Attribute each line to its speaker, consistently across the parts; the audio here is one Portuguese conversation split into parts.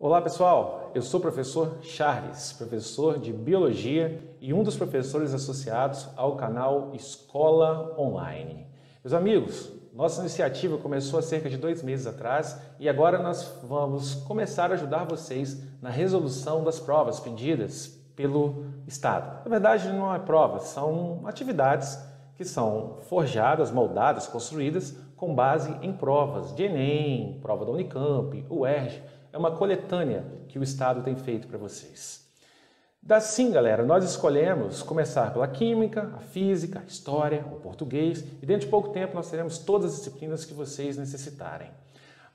Speaker 1: Olá pessoal, eu sou o professor Charles, professor de Biologia e um dos professores associados ao canal Escola Online. Meus amigos, nossa iniciativa começou há cerca de 2 meses atrás e agora nós vamos começar a ajudar vocês na resolução das provas pedidas pelo Estado. Na verdade não é prova, são atividades que são forjadas, moldadas, construídas com base em provas de Enem, prova da Unicamp, UERJ. É uma coletânea que o Estado tem feito para vocês. Assim, galera, nós escolhemos começar pela Química, a Física, a História, o Português e dentro de pouco tempo nós teremos todas as disciplinas que vocês necessitarem.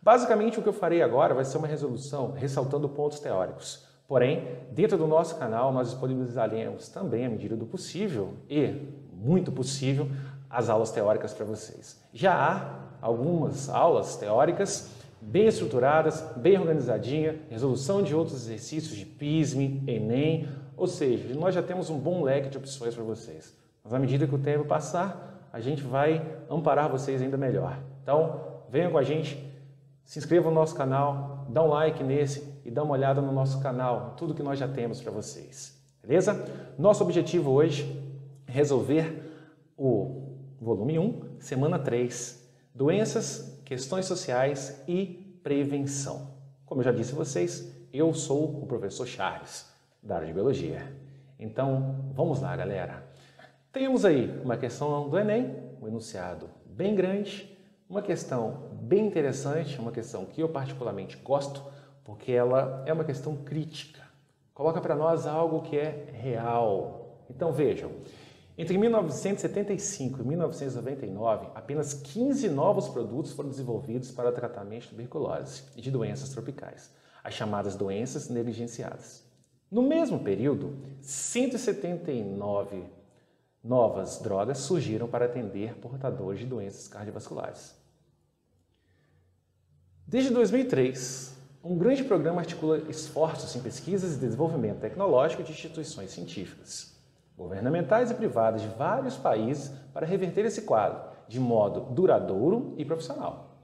Speaker 1: Basicamente, o que eu farei agora vai ser uma resolução ressaltando pontos teóricos. Porém, dentro do nosso canal nós disponibilizaremos também, à medida do possível e muito possível, as aulas teóricas para vocês. Já há algumas aulas teóricas bem estruturadas, bem organizadinha, resolução de outros exercícios de PISME, Enem, ou seja, nós já temos um bom leque de opções para vocês. Mas à medida que o tempo passar, a gente vai amparar vocês ainda melhor. Então, venham com a gente, se inscreva no nosso canal, dá um like nesse e dá uma olhada no nosso canal, tudo que nós já temos para vocês. Beleza? Nosso objetivo hoje é resolver o volume 1, semana 3, doenças, questões sociais e prevenção. Como eu já disse a vocês, eu sou o professor Charles, da área de Biologia. Então, vamos lá, galera. Temos aí uma questão do Enem, um enunciado bem grande, uma questão bem interessante, uma questão que eu particularmente gosto, porque ela é uma questão crítica. Coloca para nós algo que é real. Então, vejam. Entre 1975 e 1999, apenas 15 novos produtos foram desenvolvidos para o tratamento de tuberculose e de doenças tropicais, as chamadas doenças negligenciadas. No mesmo período, 179 novas drogas surgiram para atender portadores de doenças cardiovasculares. Desde 2003, um grande programa articula esforços em pesquisas e desenvolvimento tecnológico de instituições científicas, governamentais e privadas de vários países para reverter esse quadro de modo duradouro e profissional.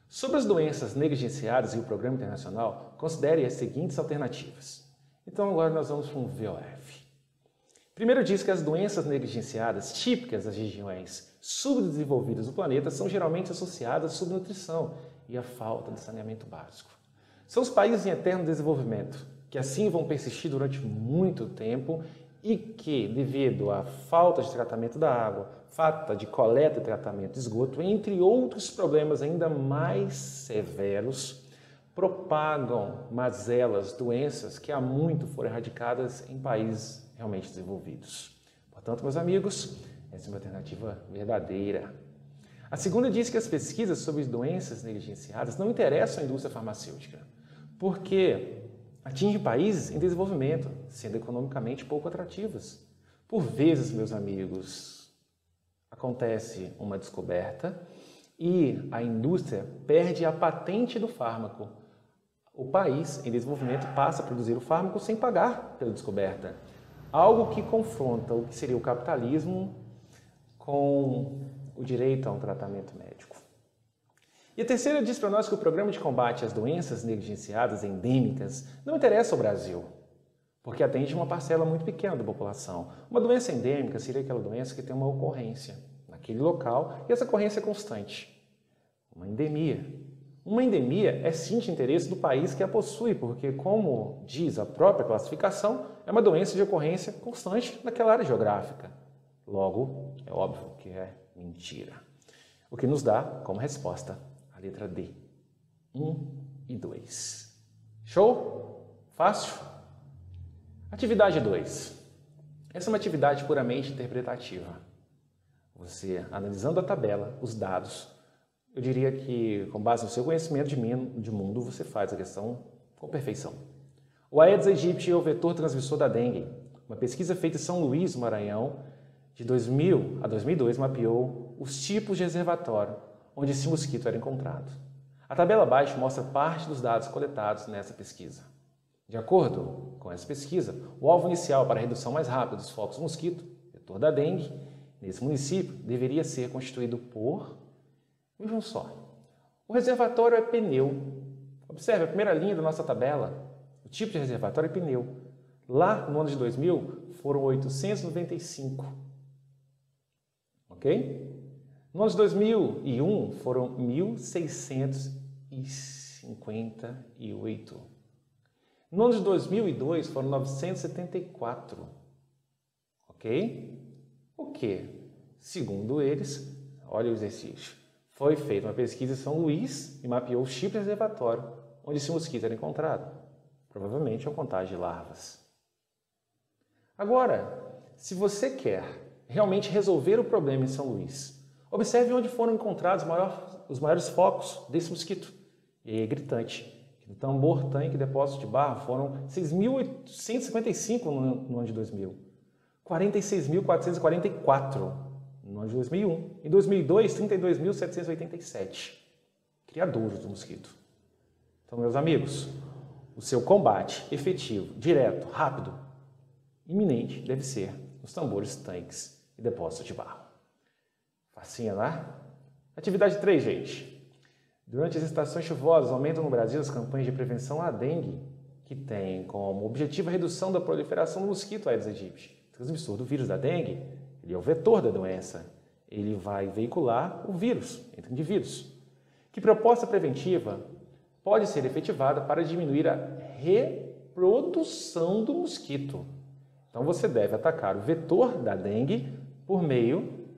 Speaker 1: Sobre as doenças negligenciadas e o Programa Internacional, considere as seguintes alternativas. Então agora nós vamos para um VOF. Primeiro diz que as doenças negligenciadas típicas das regiões subdesenvolvidas do planeta são geralmente associadas à subnutrição e à falta de saneamento básico. São os países em eterno desenvolvimento, que assim vão persistir durante muito tempo e que, devido à falta de tratamento da água, falta de coleta e tratamento de esgoto, entre outros problemas ainda mais severos, propagam mazelas, doenças que há muito foram erradicadas em países realmente desenvolvidos. Portanto, meus amigos, essa é uma alternativa verdadeira. A segunda diz que as pesquisas sobre doenças negligenciadas não interessam à indústria farmacêutica, porque atinge países em desenvolvimento, sendo economicamente pouco atrativas. Por vezes, meus amigos, acontece uma descoberta e a indústria perde a patente do fármaco. O país em desenvolvimento passa a produzir o fármaco sem pagar pela descoberta. Algo que confronta o que seria o capitalismo com o direito a um tratamento médico. E a terceira diz para nós que o programa de combate às doenças negligenciadas endêmicas não interessa ao Brasil, porque atende uma parcela muito pequena da população. Uma doença endêmica seria aquela doença que tem uma ocorrência naquele local e essa ocorrência é constante. Uma endemia. Uma endemia é sim de interesse do país que a possui, porque, como diz a própria classificação, é uma doença de ocorrência constante naquela área geográfica. Logo, é óbvio que é mentira. O que nos dá como resposta a letra D, 1 e 2. Show? Fácil? Atividade 2. Essa é uma atividade puramente interpretativa. Você, analisando a tabela, os dados, eu diria que, com base no seu conhecimento de mundo, você faz a questão com perfeição. O Aedes aegypti é o vetor transmissor da dengue. Uma pesquisa feita em São Luís, no Maranhão, de 2000 a 2002, mapeou os tipos de reservatório onde esse mosquito era encontrado. A tabela abaixo mostra parte dos dados coletados nessa pesquisa. De acordo com essa pesquisa, o alvo inicial para a redução mais rápida dos focos de mosquito, vetor da dengue, nesse município, deveria ser constituído por, vejam só, o reservatório é pneu. Observe a primeira linha da nossa tabela. tipo de reservatório é pneu. Lá, no ano de 2000, foram 895. Ok? No ano de 2001, foram 1.658. No ano de 2002, foram 974. Ok? O que? Segundo eles, olha o exercício, foi feita uma pesquisa em São Luís e mapeou o tipo de reservatório onde esse mosquito era encontrado. Provavelmente ao contágio de larvas. Agora, se você quer realmente resolver o problema em São Luís, observe onde foram encontrados os maiores focos desse mosquito. E aí é gritante. No tambor, tanque e depósito de barro foram 6.855 no ano de 2000. 46.444 no ano de 2001. Em 2002, 32.787. Criadouros do mosquito. Então, meus amigos, o seu combate efetivo, direto, rápido, iminente, deve ser nos tambores, tanques e depósitos de barro. Facinha, né? Atividade 3, gente. Durante as estações chuvosas, aumentam no Brasil as campanhas de prevenção à dengue, que têm como objetivo a redução da proliferação do mosquito Aedes aegypti, transmissor do vírus da dengue. Ele é o vetor da doença. Ele vai veicular o vírus entre indivíduos. Que proposta preventiva pode ser efetivada para diminuir a reprodução do mosquito? Então, você deve atacar o vetor da dengue por meio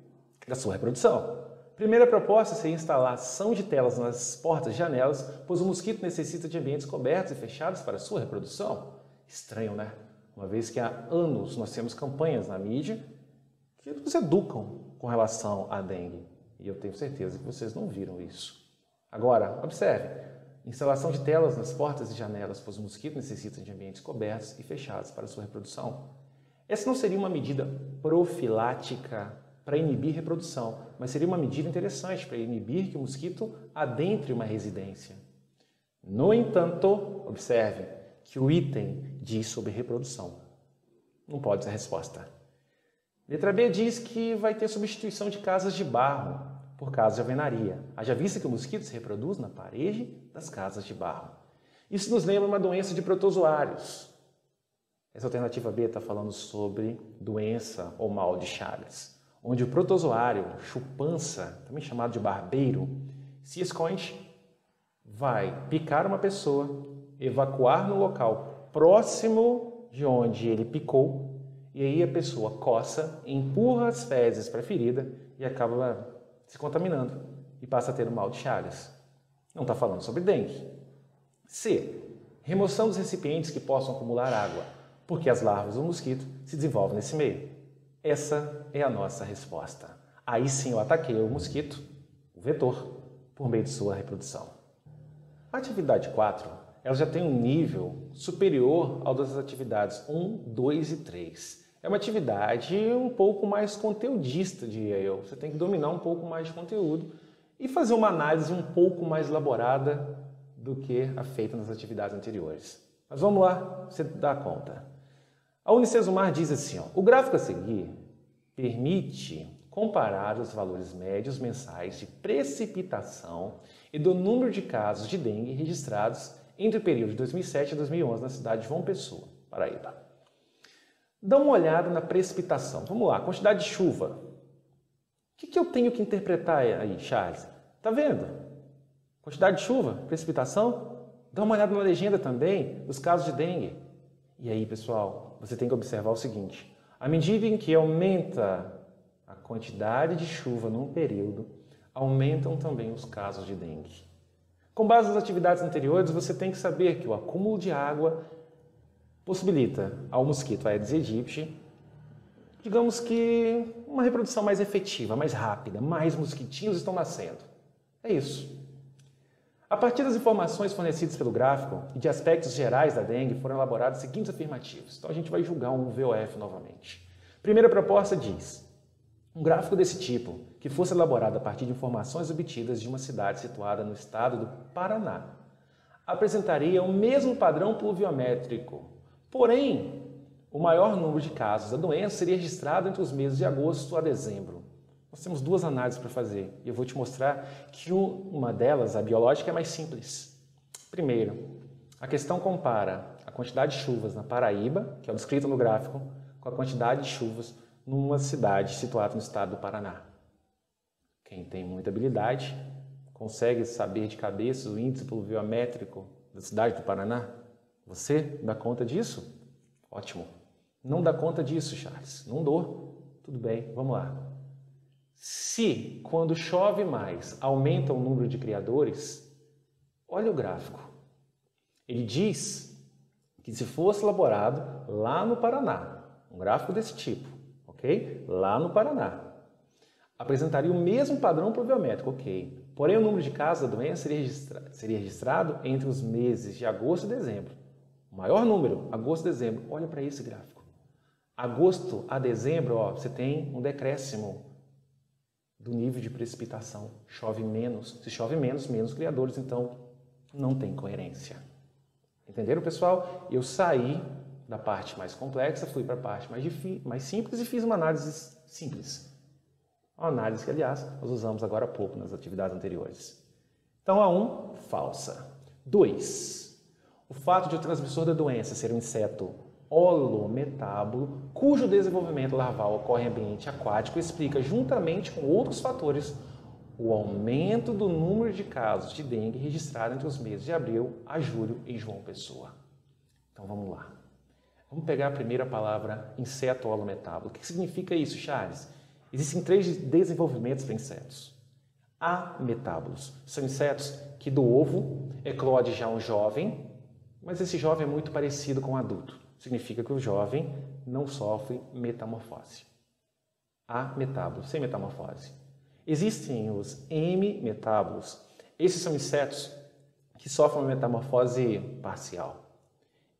Speaker 1: da sua reprodução. Primeira proposta seria a instalação de telas nas portas e janelas, pois o mosquito necessita de ambientes cobertos e fechados para sua reprodução. Estranho, né? Uma vez que há anos nós temos campanhas na mídia que nos educam com relação à dengue. E eu tenho certeza que vocês não viram isso. Agora, observe. Instalação de telas nas portas e janelas, pois o mosquito necessita de ambientes cobertos e fechados para sua reprodução. Essa não seria uma medida profilática para inibir reprodução, mas seria uma medida interessante para inibir que o mosquito adentre uma residência. No entanto, observe que o item diz sobre reprodução. Não pode ser a resposta. Letra B diz que vai ter substituição de casas de barro por casas de alvenaria. Haja vista que o mosquito se reproduz na parede das casas de barro. Isso nos lembra uma doença de protozoários. Essa alternativa B está falando sobre doença ou mal de Chagas, onde o protozoário, chupança, também chamado de barbeiro, se esconde, vai picar uma pessoa, evacuar no local próximo de onde ele picou, e aí a pessoa coça, empurra as fezes para a ferida e acaba se contaminando e passa a ter o mal de Chagas. Não está falando sobre dengue. C. Remoção dos recipientes que possam acumular água, porque as larvas do mosquito se desenvolvem nesse meio. Essa é a nossa resposta. Aí sim eu ataquei o mosquito, o vetor, por meio de sua reprodução. A atividade 4, ela já tem um nível superior ao das atividades 1, 2 e 3. É uma atividade um pouco mais conteudista, diria eu. Você tem que dominar um pouco mais de conteúdo e fazer uma análise um pouco mais elaborada do que a feita nas atividades anteriores. Mas vamos lá, você dá conta. A Unicesumar diz assim, o gráfico a seguir permite comparar os valores médios mensais de precipitação e do número de casos de dengue registrados entre o período de 2007 e 2011 na cidade de João Pessoa, Paraíba. Dá uma olhada na precipitação. Vamos lá, quantidade de chuva. O que eu tenho que interpretar aí, Charles? Tá vendo? Quantidade de chuva, precipitação. Dá uma olhada na legenda também dos casos de dengue. E aí, pessoal, você tem que observar o seguinte. À medida em que aumenta a quantidade de chuva num período, aumentam também os casos de dengue. Com base nas atividades anteriores, você tem que saber que o acúmulo de água possibilita ao mosquito Aedes aegypti, digamos que uma reprodução mais efetiva, mais rápida, mais mosquitinhos estão nascendo. É isso. A partir das informações fornecidas pelo gráfico e de aspectos gerais da dengue, foram elaborados os seguintes afirmativos. Então a gente vai julgar um VOF novamente. Primeira proposta diz: um gráfico desse tipo, que fosse elaborado a partir de informações obtidas de uma cidade situada no estado do Paraná, apresentaria o mesmo padrão pluviométrico. Porém, o maior número de casos da doença seria registrado entre os meses de agosto a dezembro. Nós temos duas análises para fazer e eu vou te mostrar que uma delas, a biológica, é mais simples. Primeiro, A questão compara a quantidade de chuvas na Paraíba, que é o descrito no gráfico, com a quantidade de chuvas numa cidade situada no estado do Paraná. Quem tem muita habilidade consegue saber de cabeça o índice pluviométrico da cidade do Paraná? Você dá conta disso? Ótimo. Não dá conta disso, Charles? Não dou. Tudo bem, vamos lá. Se, quando chove mais, aumenta o número de criadores, olha o gráfico. Ele diz que se fosse elaborado lá no Paraná, um gráfico desse tipo, ok? Lá no Paraná, apresentaria o mesmo padrão pluviométrico, ok? Porém, o número de casos da doença seria registrado entre os meses de agosto e dezembro. O maior número, agosto e dezembro. Olha para esse gráfico. Agosto a dezembro, ó, você tem um decréscimo do nível de precipitação. Chove menos. Se chove menos, menos criadores, então não tem coerência. Entenderam, pessoal? Eu saí da parte mais complexa, fui para a parte mais simples e fiz uma análise simples. Uma análise que, aliás, nós usamos agora há pouco nas atividades anteriores. Então, a 1, falsa. 2, o fato de o transmissor da doença ser um inseto holometábulo, cujo desenvolvimento larval ocorre em ambiente aquático, explica, juntamente com outros fatores, o aumento do número de casos de dengue registrado entre os meses de abril a julho em João Pessoa. Então, vamos lá. Vamos pegar a primeira palavra, inseto holometábulo. O que significa isso, Charles? Existem 3 desenvolvimentos para insetos. Ametábulos. São insetos que do ovo eclode já um jovem, mas esse jovem é muito parecido com o adulto. Significa que o jovem não sofre metamorfose. Ametábulos, sem metamorfose. Existem os hemimetábulos. Esses são insetos que sofrem uma metamorfose parcial.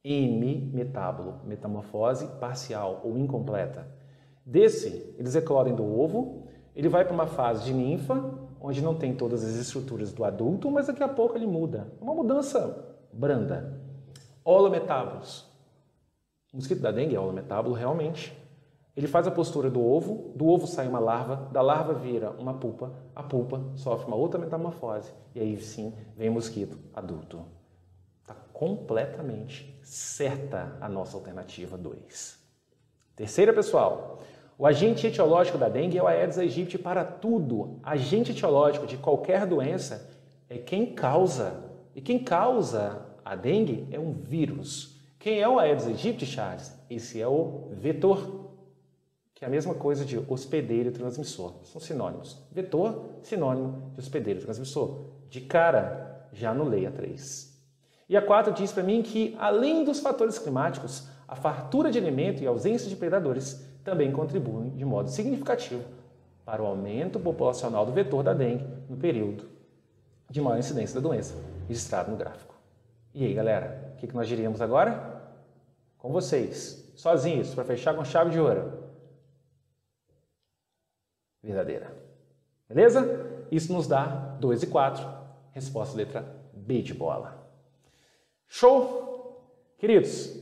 Speaker 1: Hemimetábulo, metamorfose parcial ou incompleta. Desse, eles eclodem do ovo, ele vai para uma fase de ninfa, onde não tem todas as estruturas do adulto, mas daqui a pouco ele muda. Uma mudança branda. Holometábulos. O mosquito da dengue é holometábulo, realmente. Ele faz a postura do ovo sai uma larva, da larva vira uma pupa, a pupa sofre uma outra metamorfose, e aí sim vem o mosquito adulto. Está completamente certa a nossa alternativa 2. Terceira, pessoal, o agente etiológico da dengue é o Aedes aegypti para tudo. Agente etiológico de qualquer doença é quem causa. E quem causa a dengue é um vírus. Quem é o Aedes aegypti, Charles? Esse é o vetor, que é a mesma coisa de hospedeiro e transmissor. São sinônimos. Vetor, sinônimo de hospedeiro e transmissor. De cara, já anulei a 3. E a 4 diz para mim que, além dos fatores climáticos, a fartura de alimento e a ausência de predadores também contribuem de modo significativo para o aumento populacional do vetor da dengue no período de maior incidência da doença, registrado no gráfico. E aí, galera, o que nós diríamos agora? Com vocês, sozinhos, para fechar com chave de ouro. Verdadeira. Beleza? Isso nos dá 2 e 4. Resposta letra B de bola. Show? Queridos,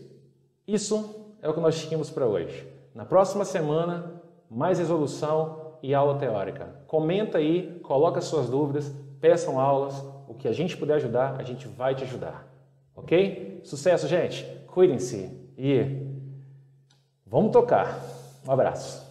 Speaker 1: isso é o que nós tínhamos para hoje. Na próxima semana, mais resolução e aula teórica. Comenta aí, coloca suas dúvidas, peçam aulas. O que a gente puder ajudar, a gente vai te ajudar. Ok? Sucesso, gente! Cuidem-se e vamos tocar. Um abraço.